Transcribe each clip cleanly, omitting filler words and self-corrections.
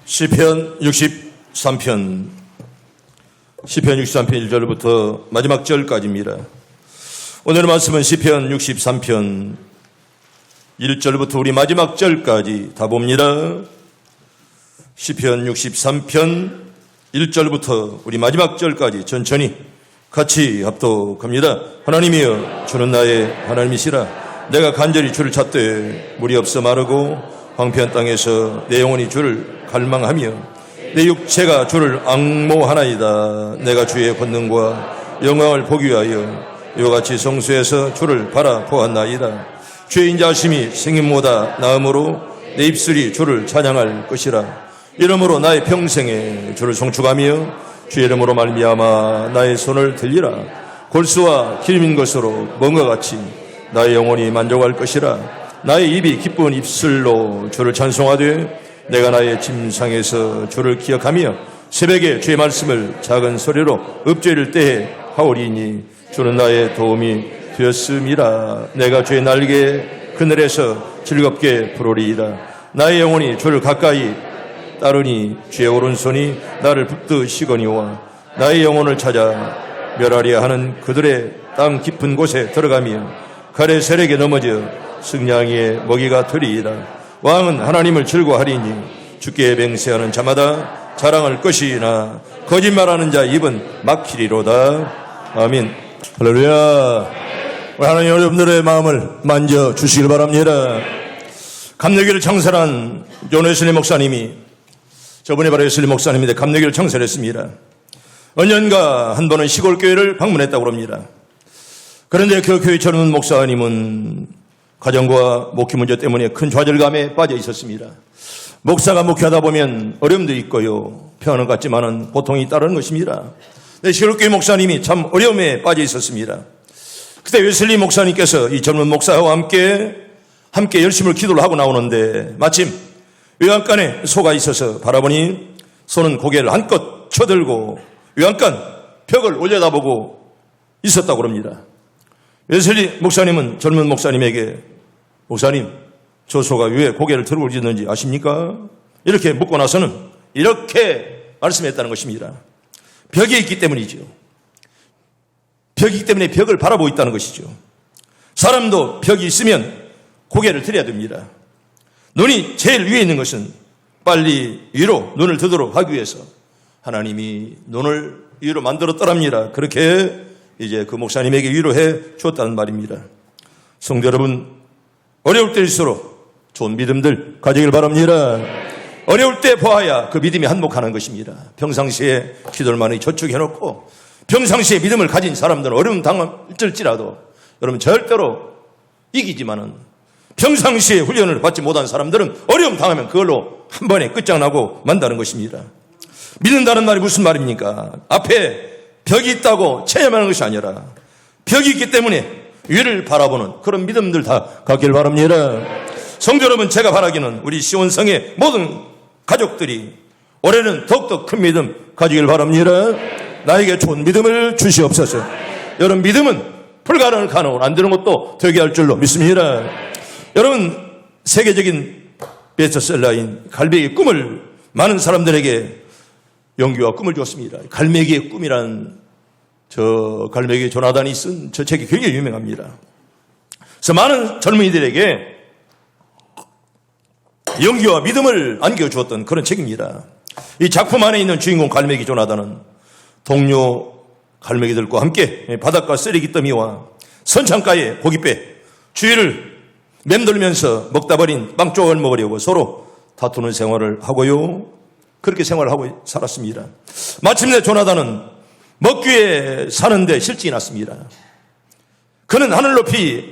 시편 63편 1절부터 마지막 절까지입니다. 오늘의 말씀은 시편 63편 1절부터 우리 마지막 절까지 다 봅니다. 시편 63편 1절부터 우리 마지막 절까지 천천히 같이 합독합니다. 하나님이여, 주는 나의 하나님이시라. 내가 간절히 주를 찾되 물이 없어 마르고 황폐한 땅에서 내 영혼이 주를 갈망하며 내 육체가 주를 앙모하나이다. 내가 주의 권능과 영광을 보기 위하여 이와 같이 성수에서 주를 바라보았나이다. 주의 인자하심이 생님보다 나음으로 내 입술이 주를 찬양할 것이라. 이러므로 나의 평생에 주를 송축하며 주의 이름으로 말미암아 나의 손을 들리라. 골수와 기름인 것으로 먼과 같이 나의 영혼이 만족할 것이라. 나의 입이 기쁜 입술로 주를 찬송하되 내가 나의 침상에서 주를 기억하며 새벽에 주의 말씀을 작은 소리로 읊조릴 때에 하오리니 주는 나의 도움이 되었음이라. 내가 주의 날개 그늘에서 즐겁게 부르리이다. 나의 영혼이 주를 가까이 따르니 주의 오른손이 나를 붙드시거니와 나의 영혼을 찾아 멸하려 하는 그들의 땅 깊은 곳에 들어가며 가래 세력에 넘어져 승냥이의 먹이가 되리이다. 왕은 하나님을 즐거워하리니 주께 맹세하는 자마다 자랑할 것이나 거짓말하는 자 입은 막히리로다. 아멘. 할렐루야. 하나님, 여러분들의 마음을 만져주시길 바랍니다. 감리교를 창설한 존 웨슬리 목사님이, 저번에 바로 웨슬리 목사님인데 감리교를 창설했습니다. 언젠가 한 번은 시골교회를 방문했다고 합니다. 그런데 그 교회 젊은 목사님은 가정과 목회 문제 때문에 큰 좌절감에 빠져 있었습니다. 목사가 목회하다 보면 어려움도 있고요, 평안은 같지만은 고통이 따르는 것입니다. 시골교회 목사님이 참 어려움에 빠져 있었습니다. 그때 웨슬리 목사님께서 이 젊은 목사와 함께 열심히 기도를 하고 나오는데 마침 외양간에 소가 있어서 바라보니 소는 고개를 한껏 쳐들고 외양간 벽을 올려다보고 있었다고 합니다. 웨슬리 목사님은 젊은 목사님에게, 목사님, 저 소가 왜 고개를 들고 있는지 아십니까? 이렇게 묻고 나서는 이렇게 말씀했다는 것입니다. 벽에 있기 때문이죠. 벽이기 때문에 벽을 바라보고 있다는 것이죠. 사람도 벽이 있으면 고개를 들여야 됩니다. 눈이 제일 위에 있는 것은 빨리 위로 눈을 뜨도록 하기 위해서 하나님이 눈을 위로 만들었더랍니다. 그렇게 이제 그 목사님에게 위로해 주었다는 말입니다. 성도 여러분, 어려울 때일수록 좋은 믿음들 가지길 바랍니다. 어려울 때 보아야 그 믿음이 한몫하는 것입니다. 평상시에 기도를 많이 저축해놓고 평상시에 믿음을 가진 사람들은 어려움 당할지라도 여러분 절대로 이기지만은 평상시에 훈련을 받지 못한 사람들은 어려움 당하면 그걸로 한 번에 끝장나고 만다는 것입니다. 믿는다는 말이 무슨 말입니까? 앞에 벽이 있다고 체험하는 것이 아니라 벽이 있기 때문에 위를 바라보는 그런 믿음들 다 갖길 바랍니다. 성도 여러분, 제가 바라기는 우리 시온성의 모든 가족들이 올해는 더욱더 큰 믿음 가지길 바랍니다. 나에게 좋은 믿음을 주시옵소서. 여러분, 믿음은 불가능을 가능으로 안 되는 것도 되게 할 줄로 믿습니다. 여러분, 세계적인 베스트셀러인 갈매기의 꿈을 많은 사람들에게 용기와 꿈을 주었습니다. 갈매기의 꿈이라는 저 갈매기 조나단이 쓴 저 책이 굉장히 유명합니다. 그래서 많은 젊은이들에게 용기와 믿음을 안겨주었던 그런 책입니다. 이 작품 안에 있는 주인공 갈매기 조나단은 동료 갈매기들과 함께 바닷가 쓰레기 더미와 선창가의 고깃배 주위를 맴돌면서 먹다 버린 빵 조각을 먹으려고 서로 다투는 생활을 하고요, 그렇게 생활을 하고 살았습니다. 마침내 조나단은 먹기 위해 사는데 실증이 났습니다. 그는 하늘 높이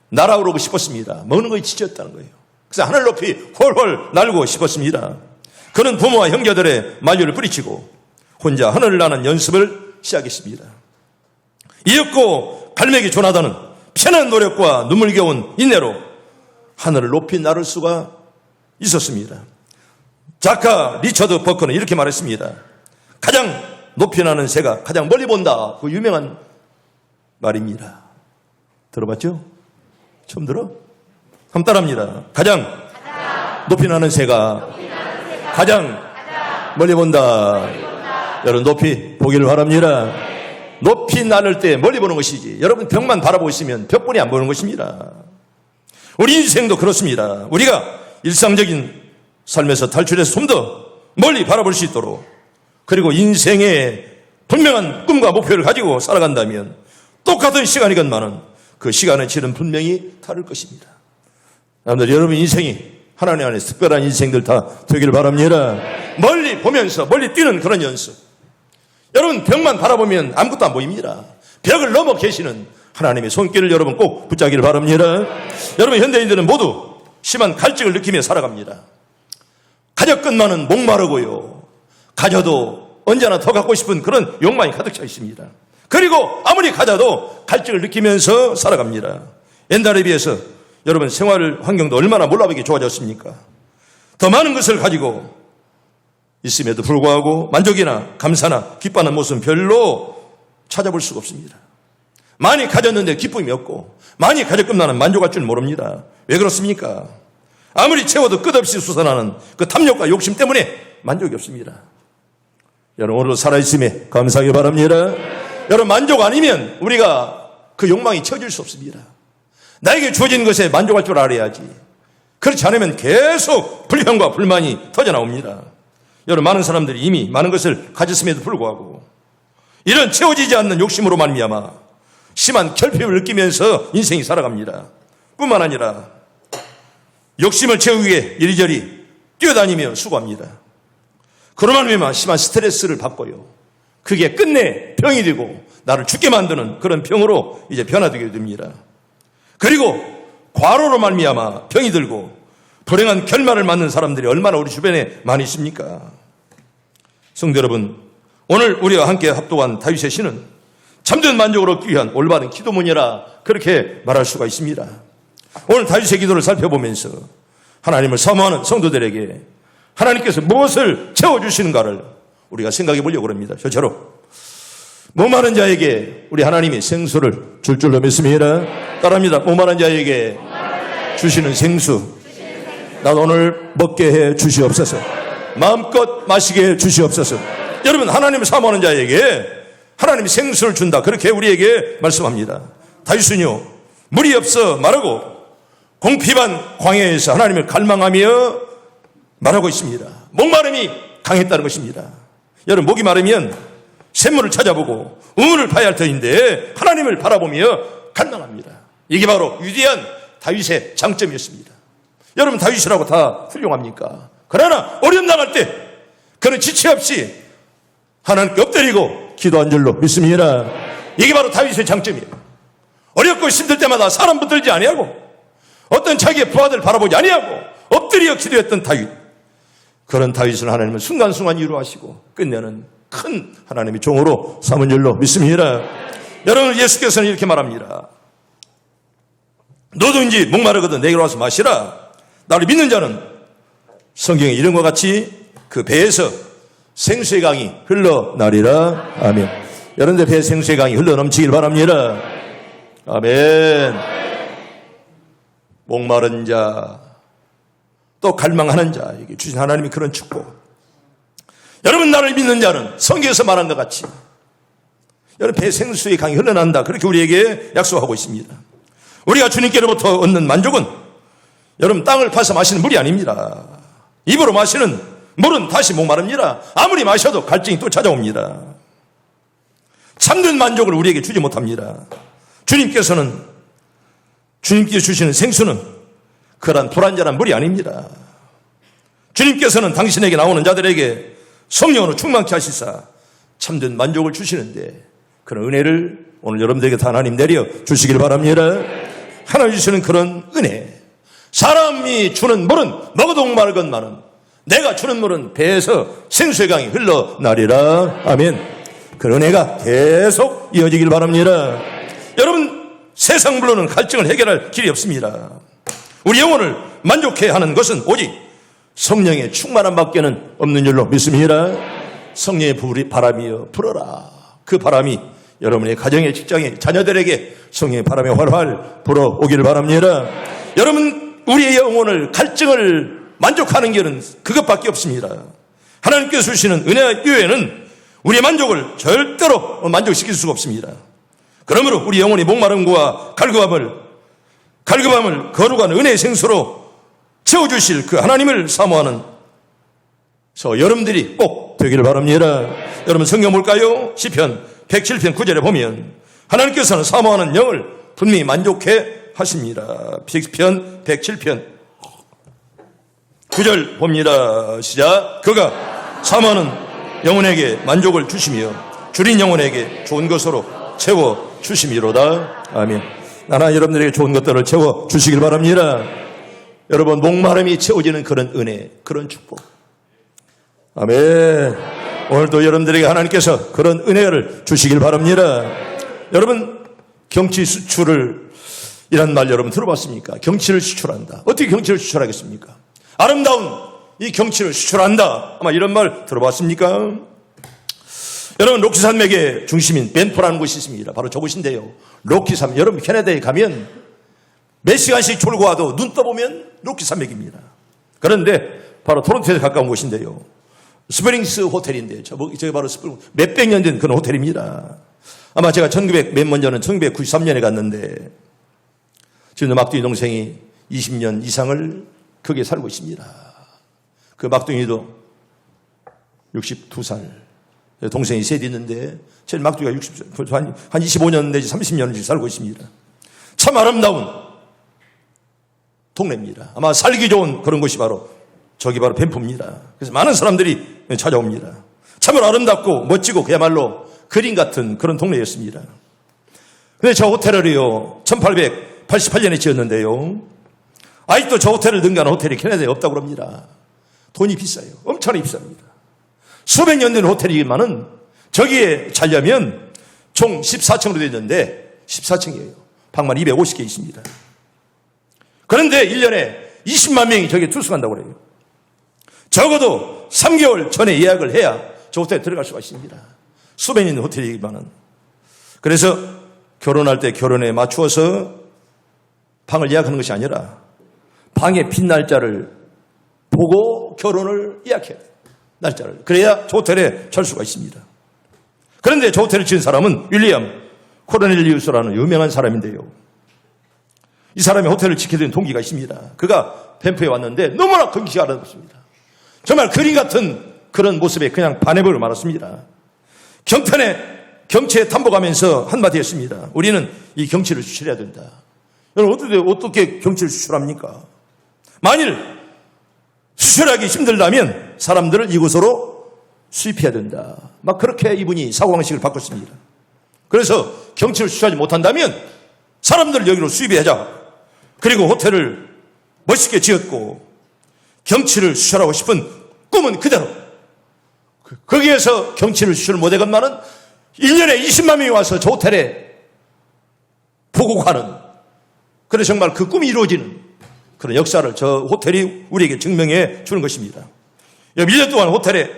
날아오르고 싶었습니다. 먹는 것이 지쳤다는 거예요. 그래서 하늘 높이 훨훨 날고 싶었습니다. 그는 부모와 형제들의 만류를 뿌리치고 혼자 하늘을 나는 연습을 시작했습니다. 이윽고 갈매기 조나단은 피나는 노력과 눈물겨운 인내로 하늘을 높이 나를 수가 있었습니다. 작가 리처드 버커는 이렇게 말했습니다. 가장 높이 나는 새가 가장 멀리 본다. 그 유명한 말입니다. 들어봤죠? 처음 들어? 한번 따라합니다. 가장 높이 나는 새가 가장 멀리 본다. 여러분 높이 보기를 바랍니다. 높이 나를 때 멀리 보는 것이지 여러분 벽만 바라보고 있으면 벽뿐이 안 보는 것입니다. 우리 인생도 그렇습니다. 우리가 일상적인 삶에서 탈출해서 좀 더 멀리 바라볼 수 있도록 그리고 인생의 분명한 꿈과 목표를 가지고 살아간다면 똑같은 시간이건만은 그 시간의 질은 분명히 다를 것입니다. 여러분들 여러분 인생이 하나님 안에 특별한 인생들 다 되기를 바랍니다. 멀리 보면서 멀리 뛰는 그런 연습. 여러분 벽만 바라보면 아무것도 안 보입니다. 벽을 넘어 계시는 하나님의 손길을 여러분 꼭 붙잡기를 바랍니다. 여러분 현대인들은 모두 심한 갈증을 느끼며 살아갑니다. 가져 끝만은 목마르고요. 가져도 언제나 더 갖고 싶은 그런 욕망이 가득 차 있습니다. 그리고 아무리 가져도 갈증을 느끼면서 살아갑니다. 옛날에 비해서 여러분 생활 환경도 얼마나 몰라보게 좋아졌습니까? 더 많은 것을 가지고 있음에도 불구하고 만족이나 감사나 기뻐하는 모습은 별로 찾아볼 수가 없습니다. 많이 가졌는데 기쁨이 없고 많이 가져 끝나는 만족할 줄 모릅니다. 왜 그렇습니까? 아무리 채워도 끝없이 솟아나는 그 탐욕과 욕심 때문에 만족이 없습니다. 여러분 오늘도 살아있음에 감사하기 바랍니다. 여러분 만족 아니면 우리가 그 욕망이 채워질 수 없습니다. 나에게 주어진 것에 만족할 줄 알아야지. 그렇지 않으면 계속 불평과 불만이 터져나옵니다. 여러분 많은 사람들이 이미 많은 것을 가졌음에도 불구하고 이런 채워지지 않는 욕심으로 말미암아 심한 결핍을 느끼면서 인생이 살아갑니다. 뿐만 아니라 욕심을 채우기 위해 이리저리 뛰어다니며 수고합니다. 그로 말미암아 심한 스트레스를 받고요. 그게 끝내 병이 되고 나를 죽게 만드는 그런 병으로 이제 변화되게 됩니다. 그리고 과로로 말미암아 병이 들고 불행한 결말을 맞는 사람들이 얼마나 우리 주변에 많이 있습니까? 성도 여러분, 오늘 우리와 함께 합독한 다윗의 시는 참된 만족을 얻기 위한 올바른 기도문이라 그렇게 말할 수가 있습니다. 오늘 다윗의 기도를 살펴보면서 하나님을 사모하는 성도들에게 하나님께서 무엇을 채워주시는가를 우리가 생각해 보려고 합니다. 저처럼 목마른 자에게 우리 하나님이 생수를 줄 줄로 믿습니다. 따라합니다. 목마른 자에게 주시는 생수 나도 오늘 먹게 해 주시옵소서. 마음껏 마시게 해 주시옵소서. 여러분 하나님을 사모하는 자에게 하나님이 생수를 준다 그렇게 우리에게 말씀합니다. 다윗은요 물이 없어 마르고 공핍한 광야에서 하나님을 갈망하며 말하고 있습니다. 목마름이 강했다는 것입니다. 여러분 목이 마르면 샘물을 찾아보고 우물을 파야 할 터인데 하나님을 바라보며 갈망합니다. 이게 바로 위대한 다윗의 장점이었습니다. 여러분 다윗이라고 다 훌륭합니까? 그러나 어려움 당할 때 그는 지체 없이 하나님께 엎드리고 기도한 줄로 믿습니다. 이게 바로 다윗의 장점이에요. 어렵고 힘들 때마다 사람 붙들지 아니하고 어떤 자기의 부하들 바라보지 아니하고 엎드려 기도했던 다윗. 그런 다윗을 하나님은 순간순간 이루하시고 끝내는 큰 하나님의 종으로 삼은 줄로 믿습니다. 여러분 예수께서는 이렇게 말합니다. 너도인지 목마르거든 내게로 와서 마시라. 나를 믿는 자는 성경에 이런 것 같이 그 배에서 생수의 강이 흘러나리라. 아멘. 여러분들 배에 생수의 강이 흘러넘치길 바랍니다. 아멘. 목마른 자, 또 갈망하는 자에게 주신 하나님이 그런 축복. 여러분 나를 믿는 자는 성경에서 말한 것 같이 여러분 배에 생수의 강이 흘러난다. 그렇게 우리에게 약속하고 있습니다. 우리가 주님께로부터 얻는 만족은 여러분 땅을 파서 마시는 물이 아닙니다. 입으로 마시는 물은 다시 목마릅니다. 아무리 마셔도 갈증이 또 찾아옵니다. 참된 만족을 우리에게 주지 못합니다. 주님께서 주시는 생수는 그러한 불완전한 물이 아닙니다. 주님께서는 당신에게 나오는 자들에게 성령으로 충만케 하시사 참된 만족을 주시는데 그런 은혜를 오늘 여러분들에게 다 하나님 내려 주시길 바랍니다. 하나님 주시는 그런 은혜. 사람이 주는 물은 먹어도 목마르건만은 내가 주는 물은 배에서 생수의 강이 흘러나리라. 아멘. 그 은혜가 계속 이어지길 바랍니다. 여러분 세상 물로는 갈증을 해결할 길이 없습니다. 우리 영혼을 만족해 하는 것은 오직 성령의 충만함 밖에는 없는 줄로 믿습니다. 성령의 바람이여 불어라. 그 바람이 여러분의 가정에 직장에 자녀들에게 성령의 바람이 활활 불어오기를 바랍니다. 여러분 우리의 영혼을 갈증을 만족하는 길은 그것밖에 없습니다. 하나님께서 주시는 은혜 이외에는 우리의 만족을 절대로 만족시킬 수가 없습니다. 그러므로 우리 영혼이 목마름과 갈급함을 거룩한 은혜의 생수로 채워주실 그 하나님을 사모하는 저 여러분들이 꼭 되기를 바랍니다. 여러분 성경 볼까요? 시편 107편 9절에 보면 하나님께서는 사모하는 영을 분명히 만족해 하십니다. 시편 107편 9절 봅니다. 시작. 그가 사모하는 영혼에게 만족을 주시며 줄인 영혼에게 좋은 것으로 채워 주심이로다. 아멘. 나나 여러분들에게 좋은 것들을 채워 주시길 바랍니다. 여러분 목마름이 채워지는 그런 은혜, 그런 축복. 아멘. 오늘도 여러분들에게 하나님께서 그런 은혜를 주시길 바랍니다. 여러분 경치 수출을 이란 말 여러분 들어봤습니까? 경치를 수출한다. 어떻게 경치를 수출하겠습니까? 아름다운 이 경치를 수출한다. 아마 이런 말 들어봤습니까? 여러분 로키산맥의 중심인 밴프라는 곳이 있습니다. 바로 저곳인데요. 로키산, 여러분 캐나다에 가면 몇 시간씩 졸고 와도 눈 떠보면 로키산맥입니다. 그런데 바로 토론토에서 가까운 곳인데요. 스프링스 호텔인데 저기 바로 몇백 년 된 그런 호텔입니다. 아마 제가 1900몇 년은 1993년에 갔는데 지금 막둥이 동생이 20년 이상을 거기에 살고 있습니다. 그 막둥이도 62살. 동생이 셋 있는데 제 막둥이가 60살, 한 25년 내지 30년을 살고 있습니다. 참 아름다운 동네입니다. 아마 살기 좋은 그런 곳이 바로 저기 바로 밴프입니다. 그래서 많은 사람들이 찾아옵니다. 참으로 아름답고 멋지고 그야말로 그림 같은 그런 동네였습니다. 근데 저 호텔을요 1888년에 지었는데요. 아직도 저 호텔을 능가하는 호텔이 캐나다에 없다고 합니다. 돈이 비싸요. 엄청나게 비쌉니다. 수백 년 된 호텔이지만은 저기에 자려면 총 14층으로 되어 있는데 14층이에요. 방만 250개 있습니다. 그런데 1년에 20만 명이 저기에 투숙한다고 그래요. 적어도 3개월 전에 예약을 해야 저 호텔에 들어갈 수가 있습니다. 수백 년 호텔이지만은. 그래서 결혼할 때 결혼에 맞추어서 방을 예약하는 것이 아니라 방의 빈 날짜를 보고 결혼을 예약해야 돼요. 날짜를. 그래야 저 호텔에 잘 수가 있습니다. 그런데 저 호텔을 지은 사람은 윌리엄 코르넬리우스라는 유명한 사람인데요. 이 사람이 호텔을 지켜드린 동기가 있습니다. 그가 밴프에 왔는데 너무나 경치가 아름답습니다. 정말 그림 같은 그런 모습에 그냥 반해버리고 말았습니다. 경치에 탐복하면서 한마디 했습니다. 우리는 이 경치를 수출해야 된다. 여러분 어떻게 경치를 수출합니까? 만일 수출하기 힘들다면 사람들을 이곳으로 수입해야 된다. 막 그렇게 이분이 사고방식을 바꿨습니다. 그래서 경치를 수출하지 못한다면 사람들을 여기로 수입해야자. 그리고 호텔을 멋있게 지었고 경치를 수출하고 싶은 꿈은 그대로. 거기에서 경치를 수출 못해건만은 1년에 20만 명이 와서 저 호텔에 보고 가는, 그래서 정말 그 꿈이 이루어지는 그런 역사를 저 호텔이 우리에게 증명해 주는 것입니다. 1년 동안 호텔에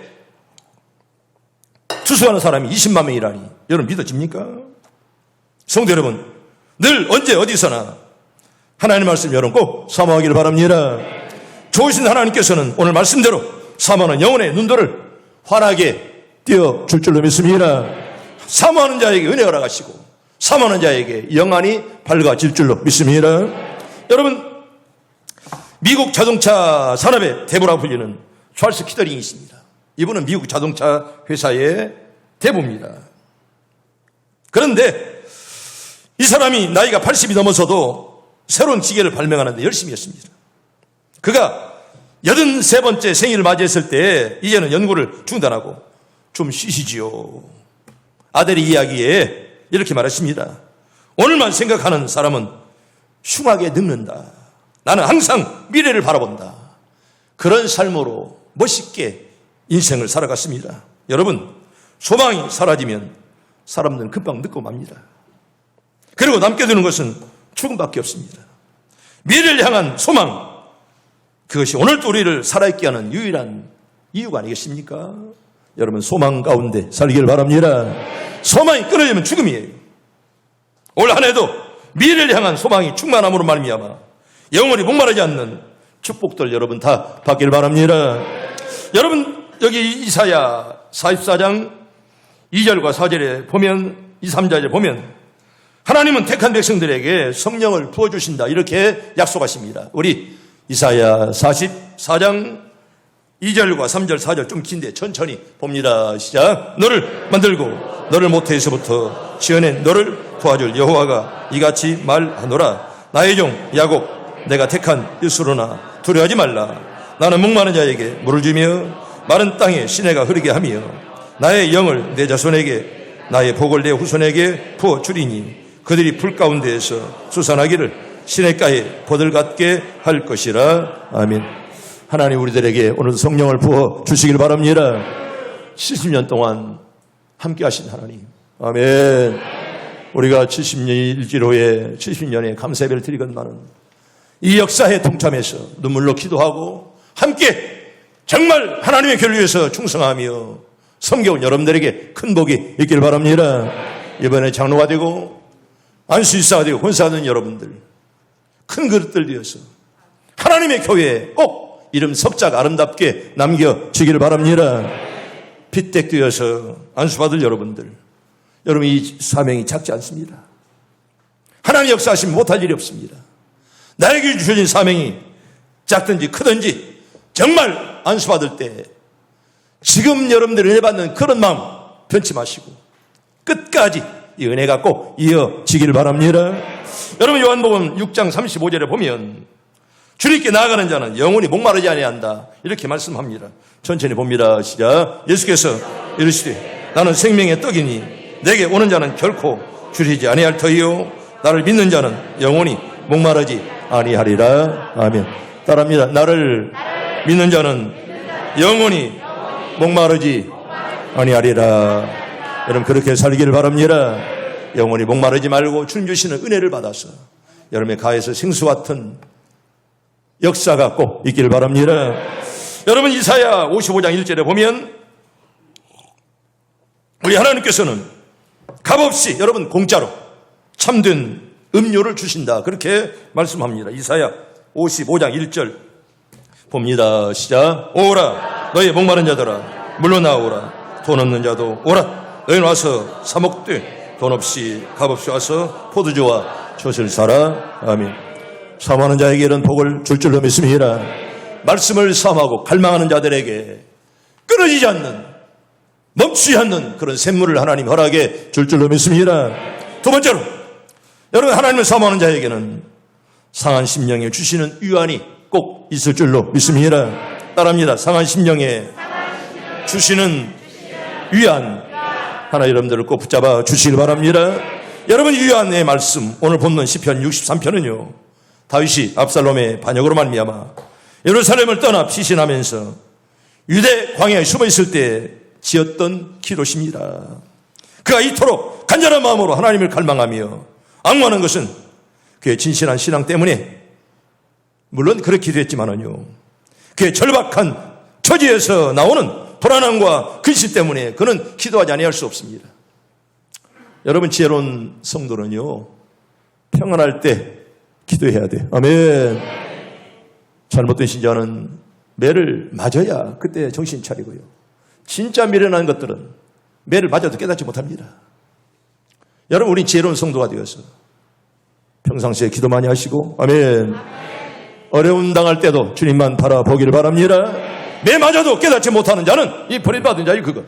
투숙하는 사람이 20만 명이라니 여러분 믿어집니까? 성도 여러분, 늘 언제 어디서나 하나님의 말씀 여러분 꼭 사모하기를 바랍니다. 좋으신 하나님께서는 오늘 말씀대로 사모하는 영혼의 눈들을 환하게 띄워줄 줄로 믿습니다. 사모하는 자에게 은혜가 나가시고 사모하는 자에게 영안이 밝아질 줄로 믿습니다. 여러분, 미국 자동차 산업의 대부라고 불리는 찰스 키더링이 있습니다. 이분은 미국 자동차 회사의 대부입니다. 그런데 이 사람이 나이가 80이 넘어서도 새로운 기계를 발명하는데 열심히 했습니다. 그가 83번째 생일을 맞이했을 때 이제는 연구를 중단하고 좀 쉬시지요. 아들이 이야기에 이렇게 말했습니다. 오늘만 생각하는 사람은 흉하게 늙는다. 나는 항상 미래를 바라본다. 그런 삶으로 멋있게 인생을 살아갔습니다. 여러분, 소망이 사라지면 사람들은 금방 늙고 맙니다. 그리고 남게 되는 것은 죽음밖에 없습니다. 미래를 향한 소망, 그것이 오늘도 우리를 살아있게 하는 유일한 이유가 아니겠습니까? 여러분, 소망 가운데 살기를 바랍니다. 소망이 끊어지면 죽음이에요. 올 한 해도 미래를 향한 소망이 충만함으로 말미암아 영원히 목마르지 않는 축복들 여러분 다 받기를 바랍니다. 여러분, 여기 이사야 44장 2절과 4절에 보면 2, 3절에 보면 하나님은 택한 백성들에게 성령을 부어주신다 이렇게 약속하십니다. 우리 이사야 44장 2절과 3절 4절 좀 긴데 천천히 봅니다. 시작. 너를 만들고 너를 모태에서부터 지어낸 너를 도와줄 여호와가 이같이 말하노라. 나의 종 야곱 내가 택한 이스라엘아 두려워하지 말라. 나는 목마른 자에게 물을 주며 마른 땅에 시내가 흐르게 하며 나의 영을 내 자손에게 나의 복을 내 후손에게 부어주리니 그들이 불 가운데에서 수산하기를 시냇가에 보들 같게 할 것이라. 아멘. 하나님 우리들에게 오늘 성령을 부어 주시길 바랍니다. 70년 동안 함께 하신 하나님. 아멘. 우리가 70년 일주일후에 70년의 감사예배를 드리건만은 이 역사에 동참해서 눈물로 기도하고 함께 정말 하나님의 교회를 위해서 충성하며 섬겨온 여러분들에게 큰 복이 있길 바랍니다. 이번에 장로가 되고 안수일사가 되고 권사하는 여러분들 큰 그릇들 되어서 하나님의 교회에 꼭 이름 석작 아름답게 남겨지길 바랍니다. 핏대 되어서 안수받을 여러분들, 여러분 이 사명이 작지 않습니다. 하나님 역사하시면 못할 일이 없습니다. 나에게 주셔진 사명이 작든지 크든지 정말 안수받을 때 지금 여러분들이 은혜 받는 그런 마음 변치 마시고 끝까지 이 은혜가 꼭 이어지길 바랍니다. 여러분 요한복음 6장 35절에 보면 주님께 나아가는 자는 영원히 목마르지 아니한다 이렇게 말씀합니다. 천천히 봅니다. 시작. 예수께서 이르시되 나는 생명의 떡이니 내게 오는 자는 결코 줄이지 아니할 터이요 나를 믿는 자는 영원히 목마르지 아니하리라. 아멘. 따라합니다. 나를 믿는 자는 영원히 목마르지 아니하리라. 여러분 그렇게 살기를 바랍니다. 영원히 목마르지 말고 주님 주시는 은혜를 받아서 여러분의 가에서 생수 같은 역사가 꼭 있기를 바랍니다. 여러분 이사야 55장 1절에 보면 우리 하나님께서는 값없이 여러분 공짜로 참된 음료를 주신다 그렇게 말씀합니다. 이사야 55장 1절 봅니다. 시작. 오라 너희 목마른 자들아 물러나오라. 돈 없는 자도 오라. 너희는 와서 사 먹되 돈 없이 값없이 와서 포도주와 젖을 사라. 아멘. 사모하는 자에게 이런 복을 줄 줄로 믿습니다. 말씀을 사모하고 갈망하는 자들에게 끊어지지 않는 멈추지 않는 그런 샘물을 하나님 허락해 줄 줄로 믿습니다. 두 번째로 여러분 하나님을 사모하는 자에게는 상한 심령에 주시는 위안이 꼭 있을 줄로 믿습니다. 따라합니다. 상한 심령에 주시는 위안 하나 여러분들을 꼭 붙잡아 주시길 바랍니다. 여러분 위안의 말씀 오늘 본문 시편 63편은요 다윗이 압살롬의 반역으로 말미암아 예루살렘을 떠나 피신하면서 유대 광야에 숨어 있을 때 지었던 기도십니다. 그가 이토록 간절한 마음으로 하나님을 갈망하며 악무하는 것은 그의 진실한 신앙 때문에 물론 그렇게 기도했지만은요 그의 절박한 처지에서 나오는 불안함과 근심 때문에 그는 기도하지 아니할 수 없습니다. 여러분 지혜로운 성도는요 평안할 때 기도해야 돼. 아멘. 잘못된 신자는 매를 맞아야 그때 정신 차리고요. 진짜 미련한 것들은 매를 맞아도 깨닫지 못합니다. 여러분 우리 지혜로운 성도가 되어서 평상시에 기도 많이 하시고 아멘. 어려움 당할 때도 주님만 바라보기를 바랍니다. 매 맞아도 깨닫지 못하는 자는 이 버림받은 자의 그것.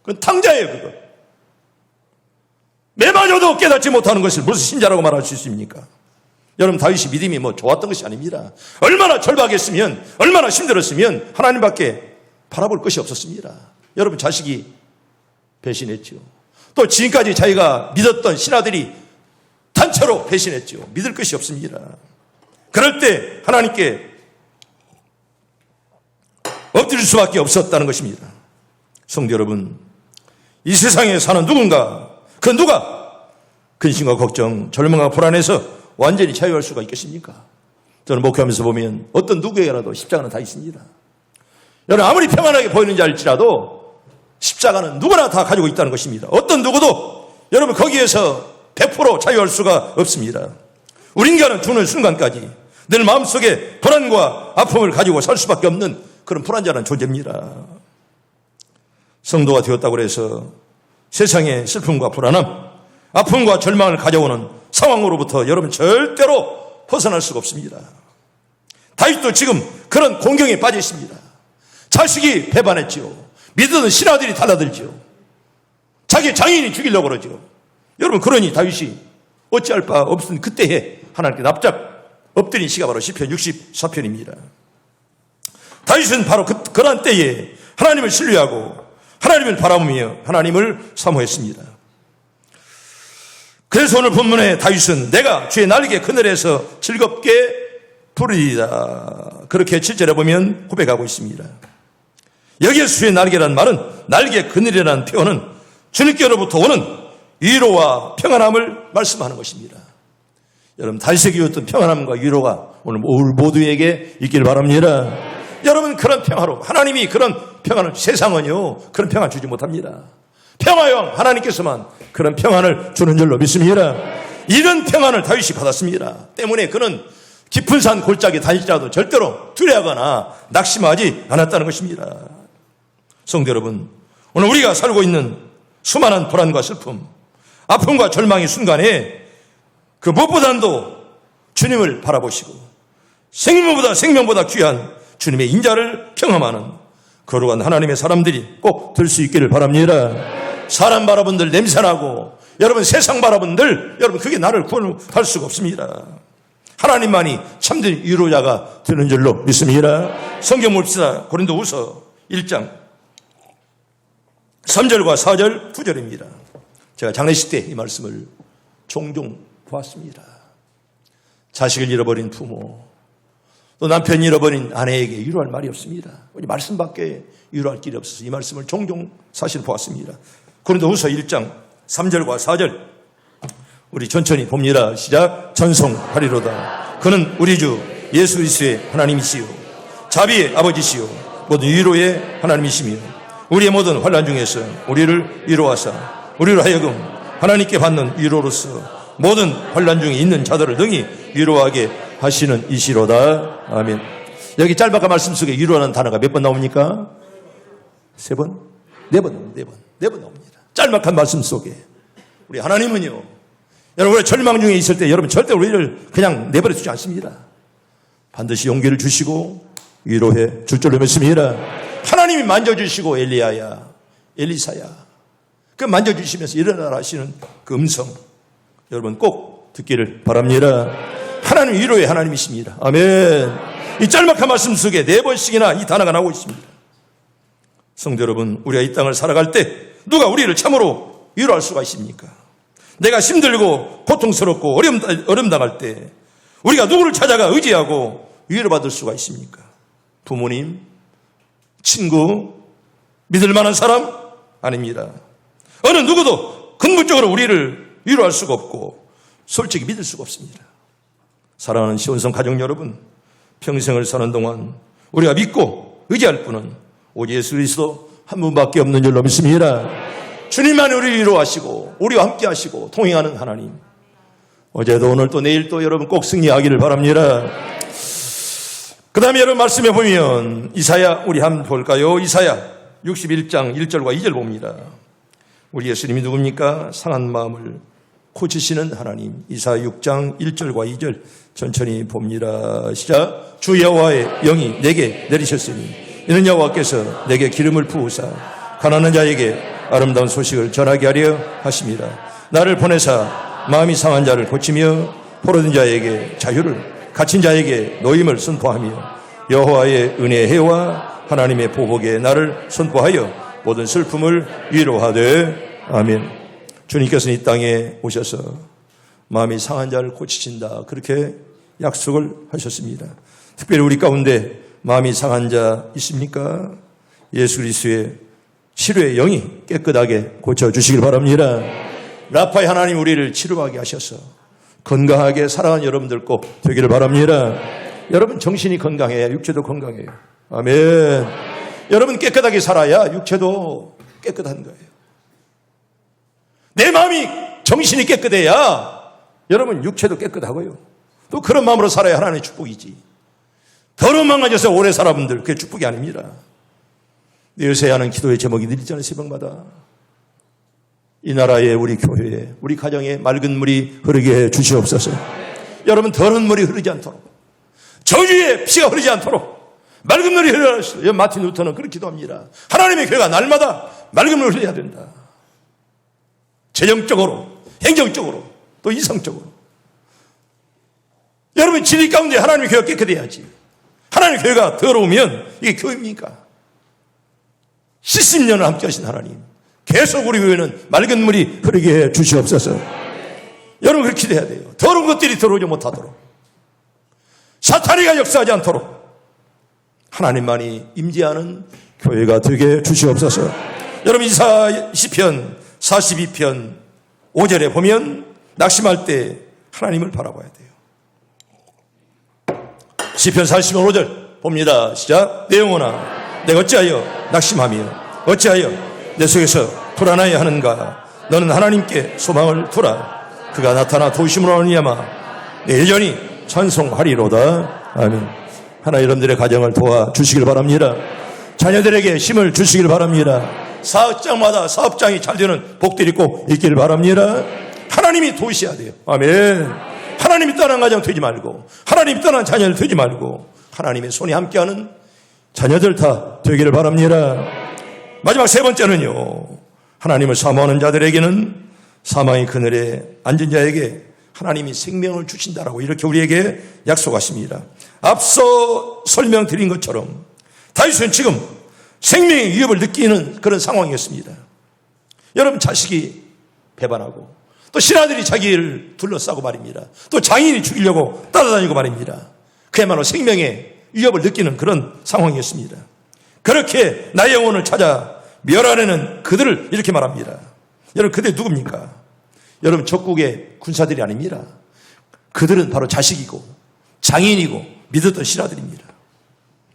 그건 탕자예요 그것. 매 맞아도 깨닫지 못하는 것을 무슨 신자라고 말할 수 있습니까? 여러분 다윗이 믿음이 좋았던 것이 아닙니다. 얼마나 절박했으면 얼마나 힘들었으면 하나님밖에 바라볼 것이 없었습니다. 여러분 자식이 배신했죠. 또 지금까지 자기가 믿었던 신하들이 단체로 배신했죠. 믿을 것이 없습니다. 그럴 때 하나님께 엎드릴 수밖에 없었다는 것입니다. 성도 여러분 이 세상에 사는 누군가 그 누가 근심과 걱정 절망과 불안해서 완전히 자유할 수가 있겠습니까? 저는 목회하면서 보면 어떤 누구에게라도 십자가는 다 있습니다. 여러분 아무리 평안하게 보이는지 알지라도 십자가는 누구나 다 가지고 있다는 것입니다. 어떤 누구도 여러분 거기에서 100% 자유할 수가 없습니다. 우리 인간은 죽는 순간까지 늘 마음속에 불안과 아픔을 가지고 살 수밖에 없는 그런 불안전한 존재입니다. 성도가 되었다고 해서 세상의 슬픔과 불안함, 아픔과 절망을 가져오는 상황으로부터 여러분 절대로 벗어날 수가 없습니다. 다윗도 지금 그런 공경에 빠져 있습니다. 자식이 배반했지요. 믿던 신하들이 달라들지요. 자기 장인이 죽이려고 그러죠. 여러분, 그러니 다윗이 어찌할 바 없은 그때에 하나님께 납작 엎드린 시가 바로 시편 64편입니다. 다윗은 바로 그러한 때에 하나님을 신뢰하고 하나님을 바라보며 하나님을 사모했습니다. 그래서 오늘 본문에 다윗은 내가 주의 날개 그늘에서 즐겁게 부르리다, 그렇게 7절에 보면 고백하고 있습니다. 여기에서 주의 날개라는 말은, 날개 그늘이라는 표현은 주님께로부터 오는 위로와 평안함을 말씀하는 것입니다. 여러분, 다윗에게 줬던 평안함과 위로가 오늘 모두에게 있길 바랍니다. 여러분, 그런 평화로 하나님이 그런 평안을, 세상은요 그런 평안 주지 못합니다. 평화왕 하나님께서만 그런 평안을 주는 줄로 믿습니다. 이런 평안을 다윗이 받았습니다. 때문에 그는 깊은 산 골짜기에 다닐지라도 절대로 두려워하거나 낙심하지 않았다는 것입니다. 성도 여러분, 오늘 우리가 살고 있는 수많은 불안과 슬픔, 아픔과 절망의 순간에 그 무엇보다도 주님을 바라보시고 생명보다 귀한 주님의 인자를 경험하는 거룩한 하나님의 사람들이 꼭 될 수 있기를 바랍니다. 사람 바라본들 냄새나고, 여러분 세상 바라본들, 여러분 그게 나를 구원할 수가 없습니다. 하나님만이 참된 위로자가 되는 줄로 믿습니다. 성경 봅시다. 고린도후서 1장 3절과 4절 9절입니다. 제가 장례식 때 이 말씀을 종종 보았습니다. 자식을 잃어버린 부모, 또 남편 잃어버린 아내에게 위로할 말이 없습니다. 말씀밖에 위로할 길이 없어서 이 말씀을 종종 사실 보았습니다. 고린도후서 1장 3절과 4절 우리 천천히 봅니다. 시작. 전송하리로다. 그는 우리 주 예수 그리스도의 하나님이시요 자비의 아버지시요 모든 위로의 하나님이시며 우리의 모든 환난 중에서 우리를 위로하사 우리로 하여금 하나님께 받는 위로로서 모든 환난 중에 있는 자들을 능히 위로하게 하시는 이시로다. 아멘. 여기 짤막한 말씀 속에 위로라는 단어가 몇 번 나옵니까? 3번? 4번 나옵니다. 짤막한 말씀 속에 우리 하나님은요, 여러분 우리 절망 중에 있을 때 여러분 절대 우리를 그냥 내버려 두지 않습니다. 반드시 용기를 주시고 위로해 줄 줄로 믿습니다. 하나님이 만져주시고 엘리사야 그 만져주시면서 일어나라 하시는 그 음성 여러분 꼭 듣기를 바랍니다. 하나님 위로의 하나님이십니다. 아멘. 이 짤막한 말씀 속에 4번씩이나 이 단어가 나오고 있습니다. 성도 여러분, 우리가 이 땅을 살아갈 때 누가 우리를 참으로 위로할 수가 있습니까? 내가 힘들고 고통스럽고 어려움 당할 때 우리가 누구를 찾아가 의지하고 위로받을 수가 있습니까? 부모님, 친구, 믿을 만한 사람? 아닙니다. 어느 누구도 근본적으로 우리를 위로할 수가 없고 솔직히 믿을 수가 없습니다. 사랑하는 시온성 가족 여러분, 평생을 사는 동안 우리가 믿고 의지할 분은 오직 예수 그리스도 한 분밖에 없는 줄로 믿습니다. 주님만이 우리를 위로하시고 우리와 함께 하시고 통행하는 하나님, 어제도 오늘도 내일도 여러분 꼭 승리하기를 바랍니다. 그 다음에 여러분 말씀해 보면 이사야, 우리 한번 볼까요? 이사야 61장 1절과 2절 봅니다. 우리 예수님이 누굽니까? 상한 마음을 고치시는 하나님. 이사야 6장 1절과 2절 천천히 봅니다. 시작. 주 여호와의 영이 내게 내리셨으니 이는 여호와께서 내게 기름을 부으사 가난한 자에게 아름다운 소식을 전하게 하려 하십니다. 나를 보내사 마음이 상한 자를 고치며 포로된 자에게 자유를, 갇힌 자에게 노임을 선포하며 여호와의 은혜의 해와 하나님의 보복에 나를 선포하여 모든 슬픔을 위로하되. 아멘. 주님께서는 이 땅에 오셔서 마음이 상한 자를 고치신다, 그렇게 약속을 하셨습니다. 특별히 우리 가운데 마음이 상한 자 있습니까? 예수 그리스도의 치료의 영이 깨끗하게 고쳐주시길 바랍니다. 라파의 하나님 우리를 치료하게 하셔서 건강하게 살아가는 여러분들 꼭 되기를 바랍니다. 여러분 정신이 건강해야 육체도 건강해요. 아멘. 여러분 깨끗하게 살아야 육체도 깨끗한 거예요. 내 마음이 정신이 깨끗해야 여러분 육체도 깨끗하고요. 또 그런 마음으로 살아야 하나님의 축복이지. 더러운 마음 가져서 오래 살아분들 그게 축복이 아닙니다. 요새 하는 기도의 제목이 늘 있잖아요. 새벽마다. 이 나라에, 우리 교회에, 우리 가정에 맑은 물이 흐르게 해 주시옵소서. 여러분, 더러운 물이 흐르지 않도록, 저주의 피가 흐르지 않도록 맑은 물이 흐르라 하시오. 마틴 루터는 그렇게 기도합니다. 하나님의 교회가 날마다 맑은 물을 흘려야 된다. 재정적으로, 행정적으로, 또 이성적으로. 여러분, 진리 가운데 하나님의 교회가 깨끗해야지. 하나님의 교회가 더러우면 이게 교회입니까? 70년을 함께 하신 하나님, 계속 우리 교회는 맑은 물이 흐르게 해 주시옵소서. 여러분, 그렇게 기도해야 돼요. 더러운 것들이 들어오지 못하도록, 사탄이가 역사하지 않도록 하나님만이 임재하는 교회가 되게 해 주시옵소서. 여러분, 이사야 시편 42편 5절에 보면 낙심할 때 하나님을 바라봐야 돼요. 시편 40편 5절 봅니다. 시작. 내 영혼아, 내가 어찌하여 낙심하며 어찌하여 내 속에서 불안하여 하는가. 너는 하나님께 소망을 두라. 그가 나타나 도우심으로 말미암아 내 여전히 찬송하리로다. 아멘. 하나님, 여러분들의 가정을 도와주시길 바랍니다. 자녀들에게 힘을 주시길 바랍니다. 사업장마다 사업장이 잘 되는 복들이 꼭 있기를 바랍니다. 하나님이 도우셔야 돼요. 아멘. 하나님이 떠난 가정 되지 말고, 하나님이 떠난 자녀들 되지 말고, 하나님의 손이 함께하는 자녀들 다 되기를 바랍니다. 마지막 세 번째는요, 하나님을 사모하는 자들에게는 사망의 그늘에 앉은 자에게 하나님이 생명을 주신다라고 이렇게 우리에게 약속하십니다. 앞서 설명드린 것처럼 다윗은 지금 생명의 위협을 느끼는 그런 상황이었습니다. 여러분, 자식이 배반하고 또 신하들이 자기를 둘러싸고 말입니다. 또 장인이 죽이려고 따라다니고 말입니다. 그야말로 생명의 위협을 느끼는 그런 상황이었습니다. 그렇게 나의 영혼을 찾아 멸하려는 그들을 이렇게 말합니다. 여러분, 그들 누굽니까? 여러분, 적국의 군사들이 아닙니다. 그들은 바로 자식이고 장인이고 믿었던 신하들입니다.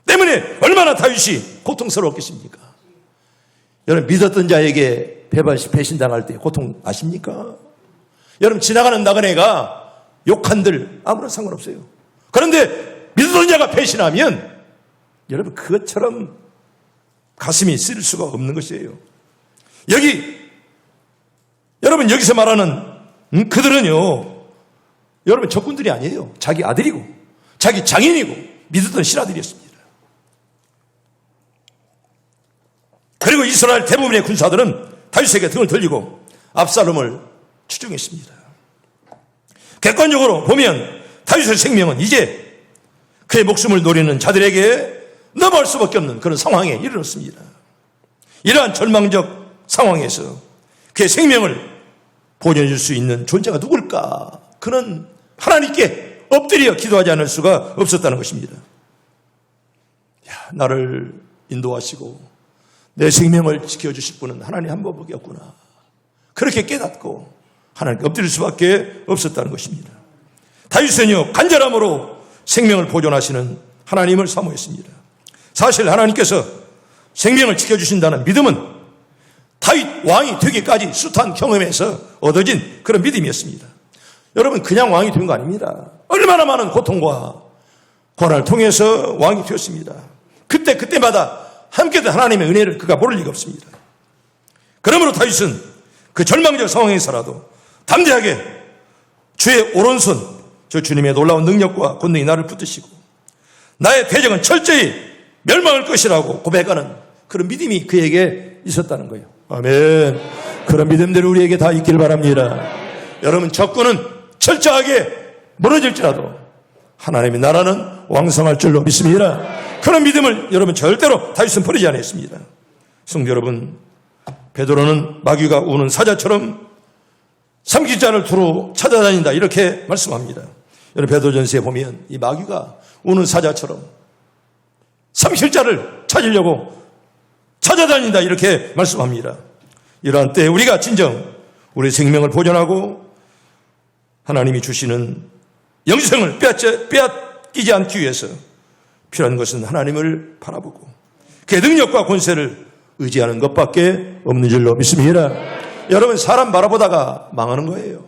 때문에 얼마나 다윗이 고통스러웠겠습니까? 여러분, 믿었던 자에게 배신당할 때 고통 아십니까? 여러분, 지나가는 나그네가 욕한들 아무런 상관없어요. 그런데 믿었던 자가 배신하면 여러분, 그것처럼 가슴이 쓰릴 수가 없는 것이에요. 여러분, 여기서 말하는 그들은요, 여러분, 적군들이 아니에요. 자기 아들이고 자기 장인이고 믿었던 신하들이었습니다. 그리고 이스라엘 대부분의 군사들은 다윗에게 등을 돌리고 압살롬을 추종했습니다. 객관적으로 보면 다윗의 생명은 이제 그의 목숨을 노리는 자들에게 넘어갈 수밖에 없는 그런 상황에 이르렀습니다. 이러한 절망적 상황에서 그의 생명을 보존해 줄 수 있는 존재가 누굴까? 그는 하나님께 엎드려 기도하지 않을 수가 없었다는 것입니다. 나를 인도하시고 내 생명을 지켜주실 분은 하나님 한 분밖에 없구나. 그렇게 깨닫고 하나님께 엎드릴 수밖에 없었다는 것입니다. 다윗은요, 간절함으로 생명을 보존하시는 하나님을 사모했습니다. 사실 하나님께서 생명을 지켜주신다는 믿음은 다윗 왕이 되기까지 숱한 경험에서 얻어진 그런 믿음이었습니다. 여러분, 그냥 왕이 된 거 아닙니다. 얼마나 많은 고통과 고난을 통해서 왕이 되었습니다. 그때마다 함께된 하나님의 은혜를 그가 모를 리가 없습니다. 그러므로 다윗은 그 절망적 상황에서라도 담대하게 주의 오른손, 저 주님의 놀라운 능력과 권능이 나를 붙드시고 나의 대적은 철저히 멸망할 것이라고 고백하는 그런 믿음이 그에게 있었다는 거예요. 아멘. 그런 믿음들이 우리에게 다 있길 바랍니다. 여러분, 적군은 철저하게 무너질지라도 하나님의 나라는 왕성할 줄로 믿습니다. 그런 믿음을 여러분 절대로 다윗은 버리지 않았습니다. 성도 여러분, 베드로는 마귀가 우는 사자처럼 삼킬자를 두루 찾아다닌다 이렇게 말씀합니다. 여러분, 베드로전서에 보면 이 마귀가 우는 사자처럼 삼킬자를 찾으려고 찾아다닌다 이렇게 말씀합니다. 이러한 때에 우리가 진정 우리의 생명을 보존하고 하나님이 주시는 영생을 빼앗기지 않기 위해서 필요한 것은 하나님을 바라보고 그의 능력과 권세를 의지하는 것밖에 없는 줄로 믿습니다. 여러분, 사람 바라보다가 망하는 거예요.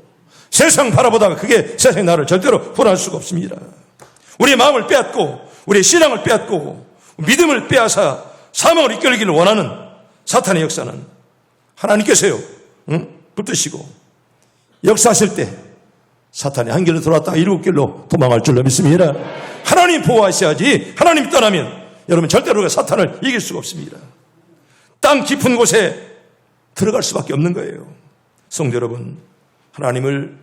세상 바라보다가 그게 세상의 나를 절대로 구원할 수가 없습니다. 우리의 마음을 빼앗고 우리의 신앙을 빼앗고 믿음을 빼앗아 사망을 이끌기를 원하는 사탄의 역사는 하나님께서요, 붙드시고 역사하실 때 사탄이 한 길로 들어왔다가 7길로 도망할 줄로 믿습니다. 하나님 보호하셔야지 하나님 떠나면 여러분 절대로 사탄을 이길 수가 없습니다. 땅 깊은 곳에 들어갈 수밖에 없는 거예요. 성도 여러분, 하나님을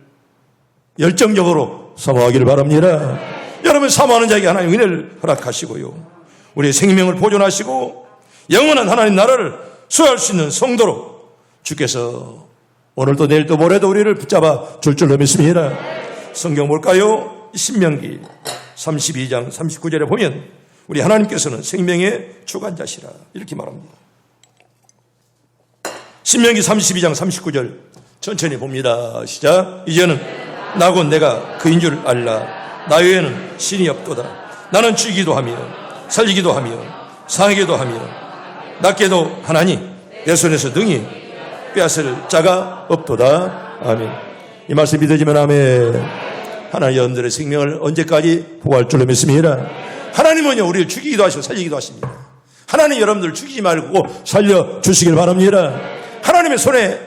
열정적으로 사모하기를 바랍니다. 여러분 사모하는 자에게 하나님 은혜를 허락하시고요, 우리의 생명을 보존하시고 영원한 하나님 나라를 수호할 수 있는 성도로 주께서 오늘도 내일도 모레도 우리를 붙잡아 줄 줄로 믿습니다. 성경 볼까요? 신명기 32장 39절에 보면 우리 하나님께서는 생명의 주관자시라 이렇게 말합니다. 신명기 32장 39절 천천히 봅니다. 시작. 이제는 나곧 내가 그인 줄 알라. 나 외에는 신이 없도다. 나는 죽이기도 하며 살리기도 하며 상하기도 하며 낫게도 하나니 내 손에서 능히 빼앗을 자가 없도다. 아멘. 이 말씀 믿어지면 아멘. 하나님 여러분들의 생명을 언제까지 보호할 줄로 믿습니다. 하나님은요 우리를 죽이기도 하시고 살리기도 하십니다. 하나님 여러분들 죽이지 말고 살려주시길 바랍니다. 하나님의 손에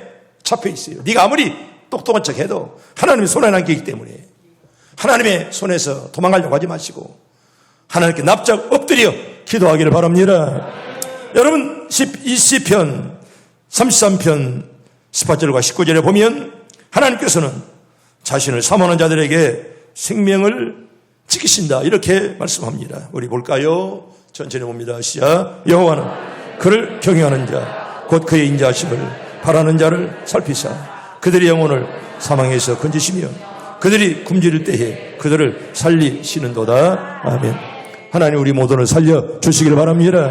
잡혀 있어요. 네가 아무리 똑똑한 척 해도 하나님의 손에 남기기 때문에 하나님의 손에서 도망가려고 하지 마시고 하나님께 납작 엎드려 기도하기를 바랍니다. 여러분 이 시편 33편 18절과 19절에 보면 하나님께서는 자신을 사모하는 자들에게 생명을 지키신다 이렇게 말씀합니다. 우리 볼까요? 천천히 봅니다. 시작. 여호와는 그를 경외하는 자 곧 그의 인자하심을 바라는 자를 살피사 그들의 영혼을 사망에서 건지시며 그들이 굶주릴 때에 그들을 살리시는도다. 아멘. 하나님 우리 모두를 살려주시길 바랍니다.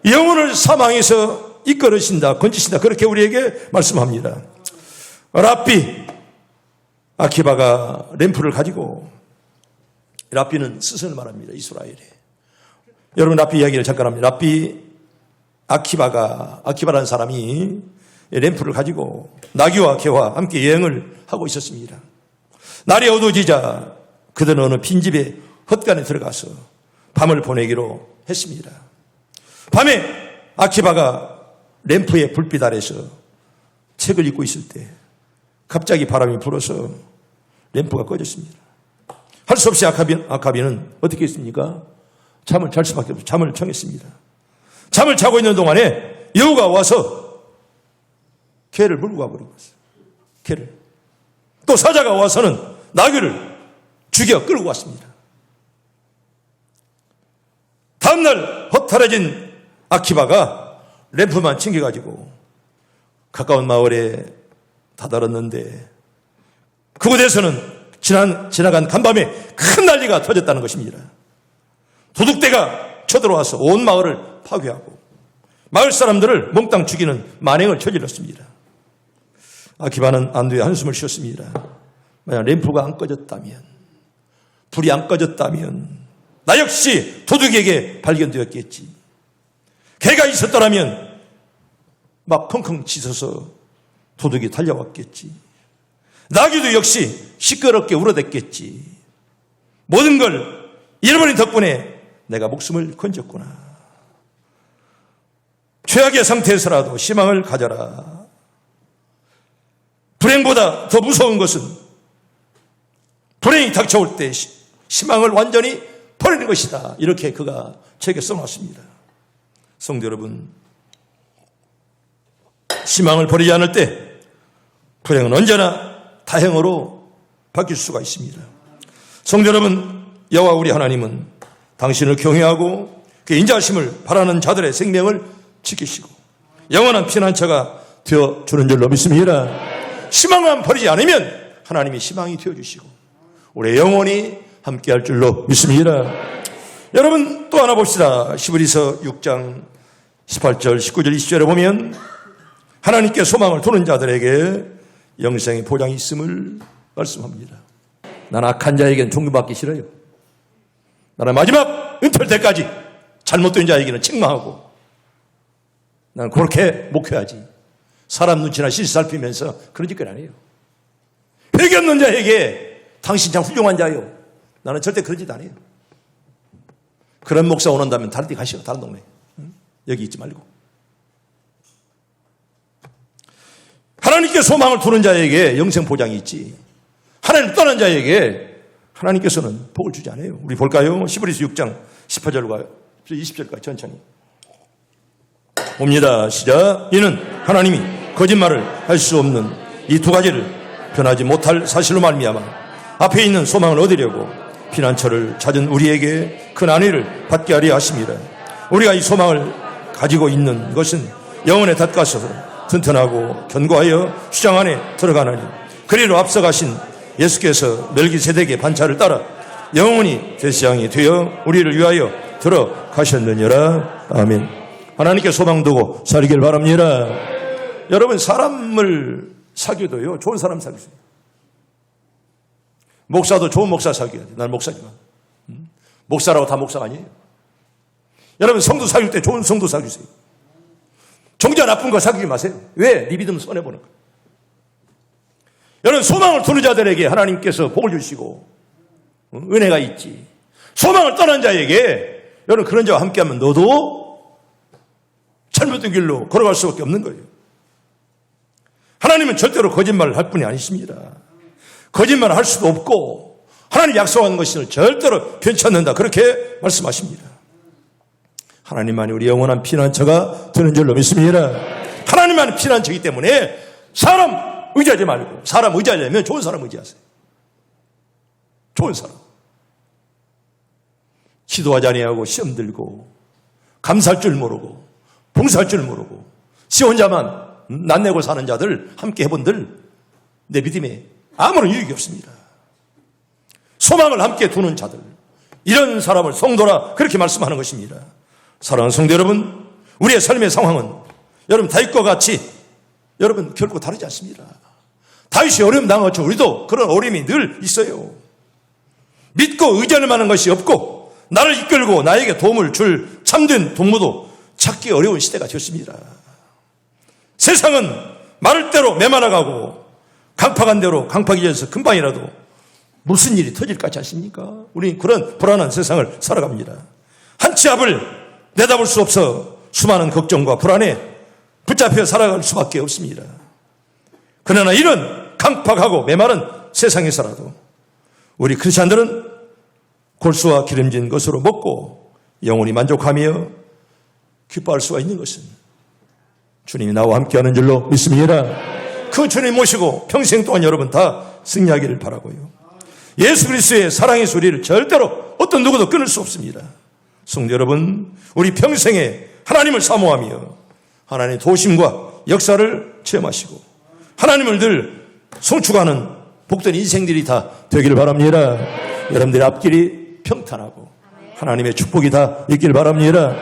영혼을 사망에서 이끌으신다 건지신다 그렇게 우리에게 말씀합니다. 랍비 아키바가 램프를 가지고, 랍비는 스승을 말합니다. 이스라엘에. 여러분 랍비 이야기를 잠깐 합니다. 랍비 아키바라는 사람이 램프를 가지고 나귀와 개와 함께 여행을 하고 있었습니다. 날이 어두워지자 그들은 어느 빈집에 헛간에 들어가서 밤을 보내기로 했습니다. 밤에 아키바가 램프의 불빛 아래서 책을 읽고 있을 때 갑자기 바람이 불어서 램프가 꺼졌습니다. 할 수 없이 아카비는 어떻게 했습니까? 잠을 잘 수밖에 없어요. 잠을 청했습니다. 잠을 자고 있는 동안에 여우가 와서 개를 물고 가버리고 왔어요. 개를. 또 사자가 와서는 나귀를 죽여 끌고 왔습니다. 다음날 허탈해진 아키바가 램프만 챙겨가지고 가까운 마을에 다다랐는데 그곳에서는 지나간 간밤에 큰 난리가 터졌다는 것입니다. 도둑대가 쳐들어와서 온 마을을 파괴하고 마을 사람들을 몽땅 죽이는 만행을 저질렀습니다. 아키바는 안도의 한숨을 쉬었습니다. 만약 램프가 안 꺼졌다면, 불이 안 꺼졌다면 나 역시 도둑에게 발견되었겠지. 개가 있었더라면 막 펑펑 짖어서 도둑이 달려왔겠지. 나귀도 역시 시끄럽게 울어댔겠지. 모든 걸 잃어버린 덕분에 내가 목숨을 건졌구나. 최악의 상태에서라도 희망을 가져라. 불행보다 더 무서운 것은 불행이 닥쳐올 때 희망을 완전히 버리는 것이다. 이렇게 그가 책에 써놨습니다. 성도 여러분, 희망을 버리지 않을 때 불행은 언제나 다행으로 바뀔 수가 있습니다. 성도 여러분, 여호와 우리 하나님은 당신을 경외하고 그 인자하심을 바라는 자들의 생명을 지키시고 영원한 피난처가 되어주는 줄로 믿습니다. 희망만 버리지 않으면 하나님이 희망이 되어주시고 우리 영원히 함께할 줄로 믿습니다. 여러분 또 하나 봅시다. 시브리서 6장 18절 19절 20절에 보면 하나님께 소망을 두는 자들에게 영생의 보장이 있음을 말씀합니다. 나는 악한 자에게는 존경받기 싫어요. 나는 마지막 은퇴할 때까지 잘못된 자에게는 책망하고 나는 그렇게 목회하지. 사람 눈치나 시시 살피면서 그런 짓거리 안 해요. 회개 없는 자에게 당신 참 훌륭한 자요. 나는 절대 그런 짓 안 해요. 그런 목사 원한다면 다른 데 가시오. 다른 동네. 여기 있지 말고. 하나님께 소망을 두는 자에게 영생 보장이 있지. 하나님 떠난 자에게 하나님께서는 복을 주지 않아요. 우리 볼까요? 히브리서 6장 18절과 20절까지 천천히 봅니다. 시작. 이는 하나님이 거짓말을 할 수 없는 이 두 가지를 변하지 못할 사실로 말미암아 앞에 있는 소망을 얻으려고 피난처를 찾은 우리에게 큰 안위를 받게 하려 하심이라. 우리가 이 소망을 가지고 있는 것은 영혼의 닷가서 튼튼하고 견고하여 수장 안에 들어가나니 그리로 앞서가신 예수께서 멜기세덱의 반차를 따라 영원히 대시장이 되어 우리를 위하여 들어가셨느니라. 아멘. 하나님께 소망 두고 살길 바랍니다. 여러분, 사람을 사귀어도요, 좋은 사람 사귀세요. 목사도 좋은 목사 사귀어야 돼. 난 목사지만. 목사라고 다 목사가 아니에요. 여러분, 성도 사귈 때 좋은 성도 사귀세요. 종자 나쁜 거 사귀지 마세요. 왜? 네 믿음 손해보는 거예요. 여러분, 소망을 두는 자들에게 하나님께서 복을 주시고 은혜가 있지. 소망을 떠난 자에게 여러분, 그런 자와 함께하면 너도 잘못된 길로 걸어갈 수밖에 없는 거예요. 하나님은 절대로 거짓말을 할 분이 아니십니다. 거짓말을 할 수도 없고 하나님 약속하는 것을 절대로 변치 않는다, 그렇게 말씀하십니다. 하나님만이 우리 영원한 피난처가 되는 줄로 믿습니다. 하나님만이 피난처이기 때문에 사람 의지하지 말고, 사람 의지하려면 좋은 사람 의지하세요. 좋은 사람. 기도하지 아니하고 시험 들고 감사할 줄 모르고 봉사할 줄 모르고 지 혼자만 낯내고 사는 자들, 함께 해본들 내 믿음에 아무런 유익이 없습니다. 소망을 함께 두는 자들, 이런 사람을 성도라 그렇게 말씀하는 것입니다. 사랑하는 성도 여러분, 우리의 삶의 상황은 여러분 다윗과 같이 여러분 결코 다르지 않습니다. 다윗이 어려움 당한 것처럼 우리도 그런 어려움이 늘 있어요. 믿고 의지할 만한 것이 없고 나를 이끌고 나에게 도움을 줄 참된 동무도 찾기 어려운 시대가 되었습니다. 세상은 마를 대로 메말아가고 강팍한 대로 강팍이 져서 금방이라도 무슨 일이 터질 것 같지 않습니까? 우리는 그런 불안한 세상을 살아갑니다. 한 치 앞을 내다볼 수 없어 수많은 걱정과 불안에 붙잡혀 살아갈 수밖에 없습니다. 그러나 이런 강팍하고 메마른 세상에서라도 우리 크리스찬들은 골수와 기름진 것으로 먹고 영원히 만족하며 기뻐할 수가 있는 것은 주님이 나와 함께하는 줄로 믿습니다. 그 주님 모시고 평생 동안 여러분 다 승리하기를 바라고요. 예수 그리스도의 사랑의 소리를 절대로 어떤 누구도 끊을 수 없습니다. 성도 여러분, 우리 평생에 하나님을 사모하며 하나님의 도심과 역사를 체험하시고 하나님을 늘 송축하는 복된 인생들이 다 되기를 바랍니다. 여러분들의 앞길이 평탄하고 하나님의 축복이 다 있기를 바랍니다.